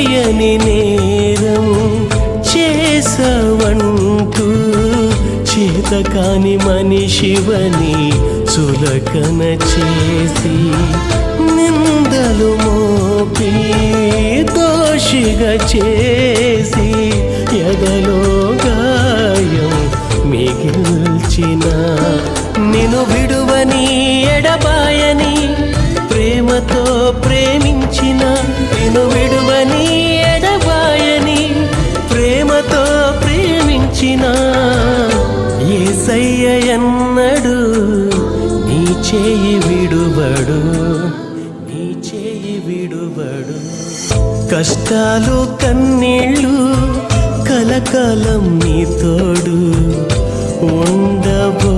చేయని నేరం చేసవంటూ చేతకాని మనిషివని చులకన చేసి నిందలు మోపి దోషిగా చేసి ఎదలో గాయం మిగిల్చిన నిన్ను విడువని ఎడబాయని ప్రేమతో ప్రేమించిన నిన్ను విడువని ఎడబాయని ప్రేమతో ప్రేమించిన యేసయ్య ఎన్నడు నీ చేయి విడువడు నీ చేయి విడువడు కష్టాలు కన్నీళ్ళు కలకాలం నీ తోడు ఉండబో